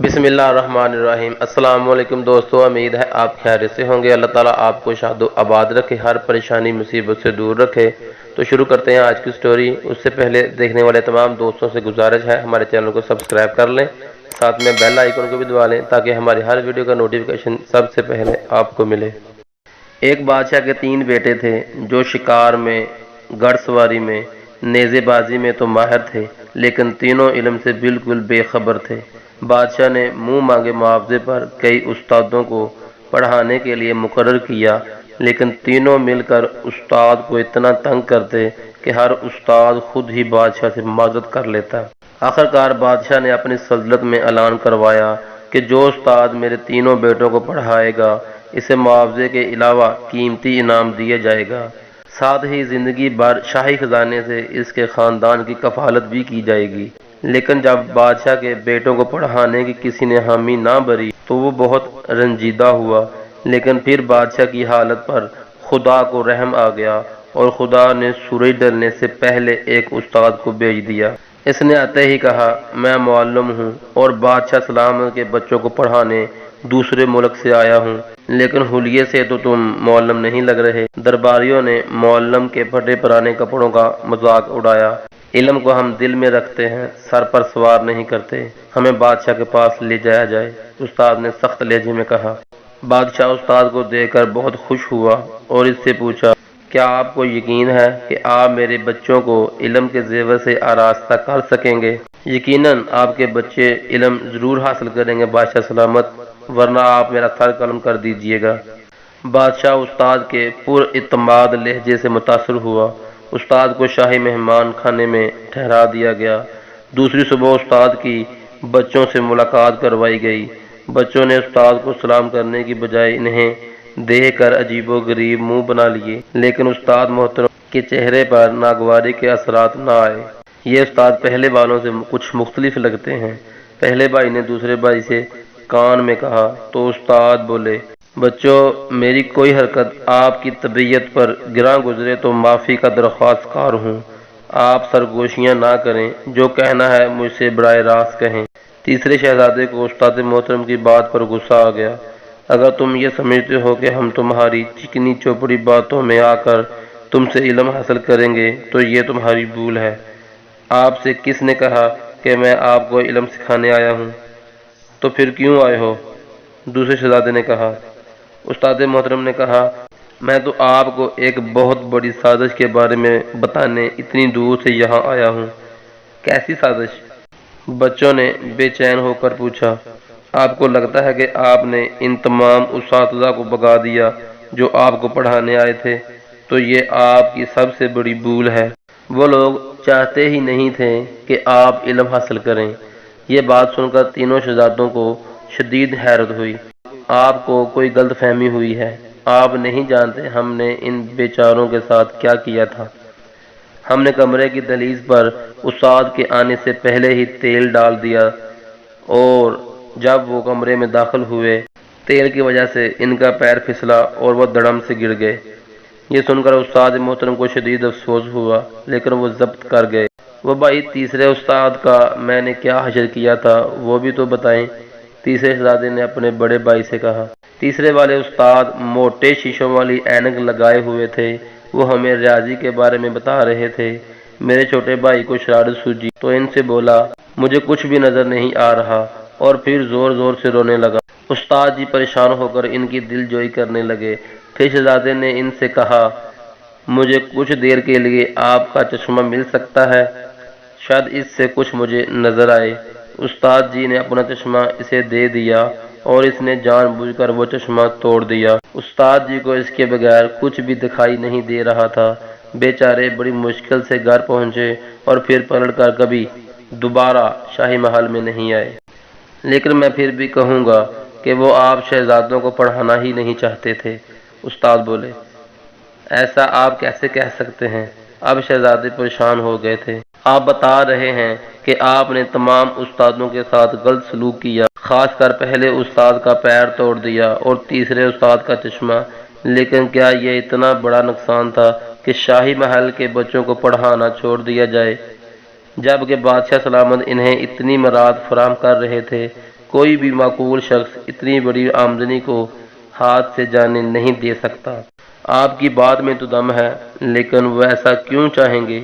بسم اللہ الرحمن الرحیم۔ السلام علیکم دوستو، امید ہے آپ خیریت سے ہوں گے۔ اللہ تعالیٰ آپ کو شاد و آباد رکھے، ہر پریشانی مصیبت سے دور رکھے۔ تو شروع کرتے ہیں آج کی سٹوری۔ اس سے پہلے دیکھنے والے تمام دوستوں سے گزارش ہے ہمارے چینل کو سبسکرائب کر لیں، ساتھ میں بیل آئیکن کو بھی دبا لیں تاکہ ہماری ہر ویڈیو کا نوٹیفیکیشن سب سے پہلے آپ کو ملے۔ ایک بادشاہ کے 3 بیٹے تھے جو شکار میں، گھڑ سواری میں، نیزے بازی میں تو ماہر تھے، لیکن تینوں علم سے بالکل بے خبر تھے۔ بادشاہ نے منہ مانگے معاوضے پر کئی استادوں کو پڑھانے کے لیے مقرر کیا، لیکن تینوں مل کر استاد کو اتنا تنگ کرتے کہ ہر استاد خود ہی بادشاہ سے معذرت کر لیتا۔ آخرکار بادشاہ نے اپنی سلطنت میں اعلان کروایا کہ جو استاد میرے تینوں بیٹوں کو پڑھائے گا اسے معاوضے کے علاوہ قیمتی انعام دیا جائے گا، ساتھ ہی زندگی بھر شاہی خزانے سے اس کے خاندان کی کفالت بھی کی جائے گی۔ لیکن جب بادشاہ کے بیٹوں کو پڑھانے کی کسی نے حامی نہ بھری تو وہ بہت رنجیدہ ہوا، لیکن پھر بادشاہ کی حالت پر خدا کو رحم آ گیا اور خدا نے سورج ڈلنے سے پہلے ایک استاد کو بھیج دیا۔ اس نے آتے ہی کہا، میں معلم ہوں اور بادشاہ سلامت کے بچوں کو پڑھانے دوسرے ملک سے آیا ہوں، لیکن حلیے سے تو تم معلم نہیں لگ رہے۔ درباریوں نے معلم کے پھٹے پرانے کپڑوں کا مذاق اڑایا۔ علم کو ہم دل میں رکھتے ہیں، سر پر سوار نہیں کرتے، ہمیں بادشاہ کے پاس لے جایا جائے، استاد نے سخت لہجے میں کہا۔ بادشاہ استاد کو دیکھ کر بہت خوش ہوا اور اس سے پوچھا، کیا آپ کو یقین ہے کہ آپ میرے بچوں کو علم کے زیور سے آراستہ کر سکیں گے؟ یقیناً آپ کے بچے علم ضرور حاصل کریں گے بادشاہ سلامت، ورنہ آپ میرا سر قلم کر دیجئے گا۔ بادشاہ استاد کے پر اعتماد لہجے سے متاثر ہوا۔ استاد کو شاہی مہمان خانے میں ٹھہرا دیا گیا۔ دوسری صبح استاد کی بچوں سے ملاقات کروائی گئی۔ بچوں نے استاد کو سلام کرنے کی بجائے انہیں دیکھ کر عجیب و غریب منہ بنا لیے، لیکن استاد محترم کے چہرے پر ناگواری کے اثرات نہ آئے۔ یہ استاد پہلے والوں سے کچھ مختلف لگتے ہیں، پہلے بھائی نے دوسرے بھائی سے کان میں کہا تو استاد بولے، بچوں میری کوئی حرکت آپ کی طبیعت پر گراں گزرے تو معافی کا درخواست کار ہوں، آپ سرگوشیاں نہ کریں، جو کہنا ہے مجھ سے براہ راست کہیں۔ تیسرے شہزادے کو استاد محترم کی بات پر غصہ آ گیا۔ اگر تم یہ سمجھتے ہو کہ ہم تمہاری چکنی چوپڑی باتوں میں آ کر تم سے علم حاصل کریں گے تو یہ تمہاری بھول ہے۔ آپ سے کس نے کہا کہ میں آپ کو علم سکھانے آیا ہوں؟ تو پھر کیوں آئے ہو؟ دوسرے شہزادے نے کہا۔ استاد محترم نے کہا، میں تو آپ کو ایک بہت بڑی سازش کے بارے میں بتانے اتنی دور سے یہاں آیا ہوں۔ کیسی سازش؟ بچوں نے بے چین ہو کر پوچھا۔ آپ کو لگتا ہے کہ آپ نے ان تمام اساتذہ کو بھگا دیا جو آپ کو پڑھانے آئے تھے، تو یہ آپ کی سب سے بڑی بھول ہے۔ وہ لوگ چاہتے ہی نہیں تھے کہ آپ علم حاصل کریں۔ یہ بات سن کر تینوں شہزادوں کو شدید حیرت ہوئی۔ آپ کو کوئی غلط فہمی ہوئی ہے، آپ نہیں جانتے ہم نے ان بیچاروں کے ساتھ کیا کیا تھا۔ ہم نے کمرے کی دہلیز پر استاد کے آنے سے پہلے ہی تیل ڈال دیا اور جب وہ کمرے میں داخل ہوئے، تیل کی وجہ سے ان کا پیر پھسلا اور وہ دڑم سے گر گئے۔ یہ سن کر استاد محترم کو شدید افسوس ہوا، لیکن وہ ضبط کر گئے۔ وہ بھائی تیسرے استاد کا میں نے کیا حشر کیا تھا وہ بھی تو بتائیں، تیسرے شہزادے نے اپنے بڑے بھائی سے کہا۔ تیسرے والے استاد موٹے شیشوں والی اینک لگائے ہوئے تھے، وہ ہمیں ریاضی کے بارے میں بتا رہے تھے۔ میرے چھوٹے بھائی کو شرارت سوجی تو ان سے بولا، مجھے کچھ بھی نظر نہیں آ رہا، اور پھر زور زور سے رونے لگا۔ استاد جی پریشان ہو کر ان کی دل جوئی کرنے لگے۔ پھر شہزادے نے ان سے کہا، مجھے کچھ دیر کے لیے آپ کا چشمہ مل سکتا ہے، شاید اس سے کچھ مجھے نظر آئے۔ استاد جی نے اپنا چشمہ اسے دے دیا اور اس نے جان بوجھ کر وہ چشمہ توڑ دیا۔ استاد جی کو اس کے بغیر کچھ بھی دکھائی نہیں دے رہا تھا۔ بیچارے بڑی مشکل سے گھر پہنچے اور پھر پلٹ کر کبھی دوبارہ شاہی محل میں نہیں آئے۔ لیکن میں پھر بھی کہوں گا کہ وہ آپ شہزادوں کو پڑھانا ہی نہیں چاہتے تھے۔ استاد بولے، ایسا آپ کیسے کہہ سکتے ہیں؟ اب شہزادے پریشان ہو گئے تھے۔ آپ بتا رہے ہیں کہ آپ نے تمام استادوں کے ساتھ غلط سلوک کیا، خاص کر پہلے استاد کا پیر توڑ دیا اور تیسرے استاد کا چشمہ، لیکن کیا یہ اتنا بڑا نقصان تھا کہ شاہی محل کے بچوں کو پڑھانا چھوڑ دیا جائے، جبکہ بادشاہ سلامت انہیں اتنی مراد فراہم کر رہے تھے؟ کوئی بھی معقول شخص اتنی بڑی آمدنی کو ہاتھ سے جانے نہیں دے سکتا۔ آپ کی بات میں تو دم ہے، لیکن وہ ایسا کیوں چاہیں گے؟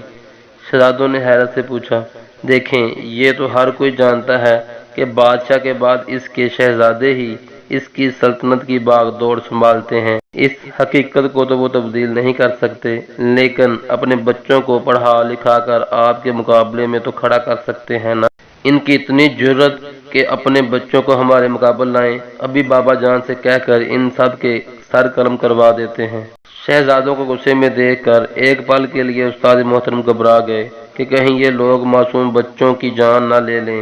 شہزادوں نے حیرت سے پوچھا۔ دیکھیں، یہ تو ہر کوئی جانتا ہے کہ بادشاہ کے بعد اس کے شہزادے ہی اس کی سلطنت کی باغ دوڑ سنبھالتے ہیں۔ اس حقیقت کو تو وہ تبدیل نہیں کر سکتے، لیکن اپنے بچوں کو پڑھا لکھا کر آپ کے مقابلے میں تو کھڑا کر سکتے ہیں نا۔ ان کی اتنی جرأت کہ اپنے بچوں کو ہمارے مقابل لائیں، ابھی بابا جان سے کہہ کر ان سب کے سر قلم کروا دیتے ہیں۔ شہزادوں کو غصے میں دیکھ کر ایک پل کے لیے استاد محترم گھبرا گئے کہ کہیں یہ لوگ معصوم بچوں کی جان نہ لے لیں۔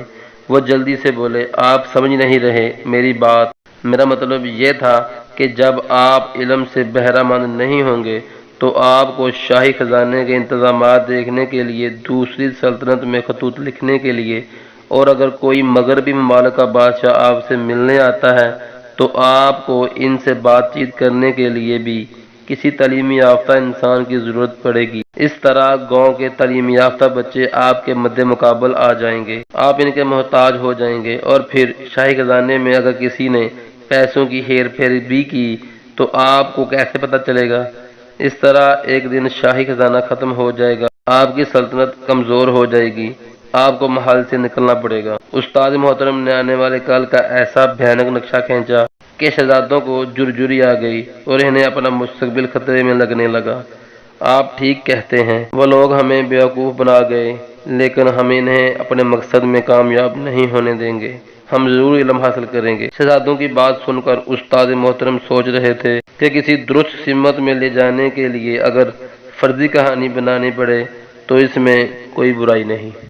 وہ جلدی سے بولے، آپ سمجھ نہیں رہے میری بات۔ میرا مطلب یہ تھا کہ جب آپ علم سے بہرہ مند نہیں ہوں گے تو آپ کو شاہی خزانے کے انتظامات دیکھنے کے لیے، دوسری سلطنت میں خطوط لکھنے کے لیے، اور اگر کوئی مغربی ممالک کا بادشاہ آپ سے ملنے آتا ہے تو آپ کو ان سے بات چیت کرنے کے لیے بھی کسی تعلیم یافتہ انسان کی ضرورت پڑے گی۔ اس طرح گاؤں کے تعلیم یافتہ بچے آپ کے مد مقابل آ جائیں گے، آپ ان کے محتاج ہو جائیں گے، اور پھر شاہی خزانے میں اگر کسی نے پیسوں کی ہیر پھیر بھی کی تو آپ کو کیسے پتہ چلے گا؟ اس طرح ایک دن شاہی خزانہ ختم ہو جائے گا، آپ کی سلطنت کمزور ہو جائے گی، آپ کو محل سے نکلنا پڑے گا۔ استاد محترم نے آنے والے کل کا ایسا بھیانک نقشہ کھینچا کہ شہزادوں کو جرجری آ گئی اور انہیں اپنا مستقبل خطرے میں لگنے لگا۔ آپ ٹھیک کہتے ہیں، وہ لوگ ہمیں بیوقوف بنا گئے، لیکن ہم انہیں اپنے مقصد میں کامیاب نہیں ہونے دیں گے۔ ہم ضرور علم حاصل کریں گے۔ شہزادوں کی بات سن کر استاد محترم سوچ رہے تھے کہ کسی درست سمت میں لے جانے کے لیے اگر فرضی کہانی بنانی پڑے تو اس میں کوئی برائی نہیں۔